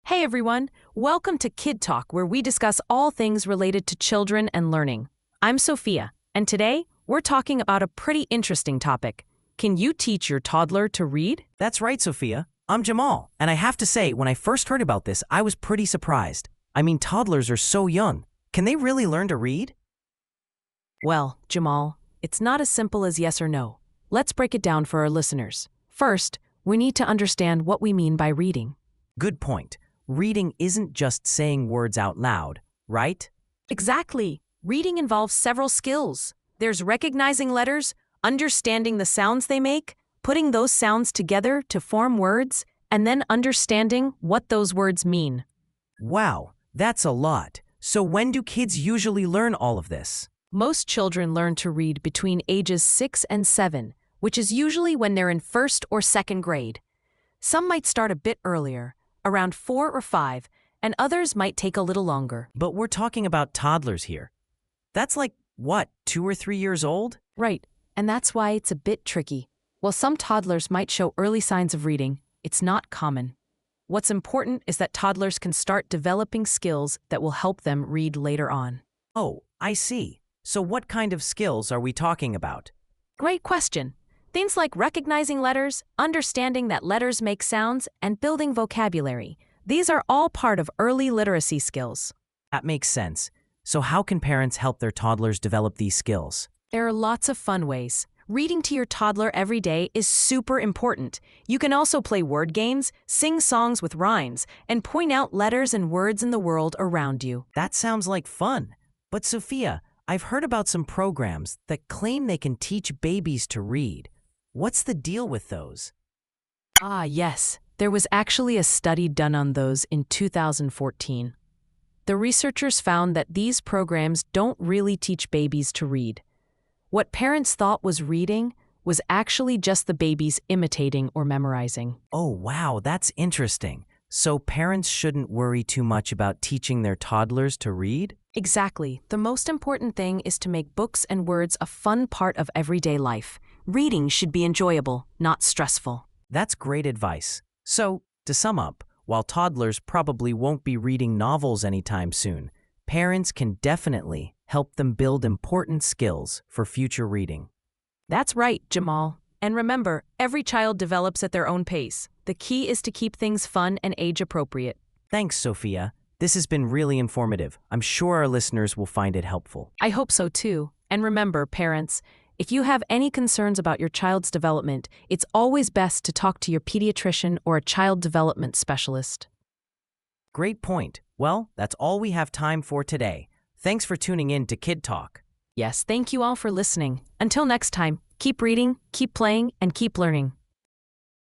Hey everyone, welcome to Kid Talk, where we discuss all things related to children and learning. I'm Sophia, and today we're talking about a pretty interesting topic. Can you teach your toddler to read? That's right, Sophia. I'm Jamal, and I have to say, when I first heard about this, I was pretty surprised. I mean, toddlers are so young. Can they really learn to read? Well, Jamal, it's not as simple as yes or no. Let's break it down for our listeners. First, we need to understand what we mean by reading. Good point. Reading isn't just saying words out loud, right? Exactly. Reading involves several skills. There's recognizing letters, understanding the sounds they make, putting those sounds together to form words, and then understanding what those words mean. Wow, that's a lot. So when do kids usually learn all of this? Most children learn to read between ages 6 and 7, which is usually when they're in first or second grade. Some might start a bit earlier, around 4 or 5, and others might take a little longer. But we're talking about toddlers here. That's like, what, 2 or 3 years old? Right, and that's why it's a bit tricky. While some toddlers might show early signs of reading, it's not common. What's important is that toddlers can start developing skills that will help them read later on. Oh, I see. So what kind of skills are we talking about? Great question. Things like recognizing letters, understanding that letters make sounds, and building vocabulary. These are all part of early literacy skills. That makes sense. So how can parents help their toddlers develop these skills? There are lots of fun ways. Reading to your toddler every day is super important. You can also play word games, sing songs with rhymes, and point out letters and words in the world around you. That sounds like fun. But Sophia, I've heard about some programs that claim they can teach babies to read. What's the deal with those? Ah, yes. There was actually a study done on those in 2014. The researchers found that these programs don't really teach babies to read. What parents thought was reading was actually just the babies imitating or memorizing. Oh, wow, that's interesting. So parents shouldn't worry too much about teaching their toddlers to read? Exactly. The most important thing is to make books and words a fun part of everyday life. Reading should be enjoyable, not stressful. That's great advice. So, to sum up, while toddlers probably won't be reading novels anytime soon, parents can definitely help them build important skills for future reading. That's right, Jamal. And remember, every child develops at their own pace. The key is to keep things fun and age-appropriate. Thanks, Sophia. This has been really informative. I'm sure our listeners will find it helpful. I hope so too. And remember, parents, if you have any concerns about your child's development, it's always best to talk to your pediatrician or a child development specialist. Great point. Well, that's all we have time for today. Thanks for tuning in to Kid Talk. Yes, thank you all for listening. Until next time, keep reading, keep playing, and keep learning.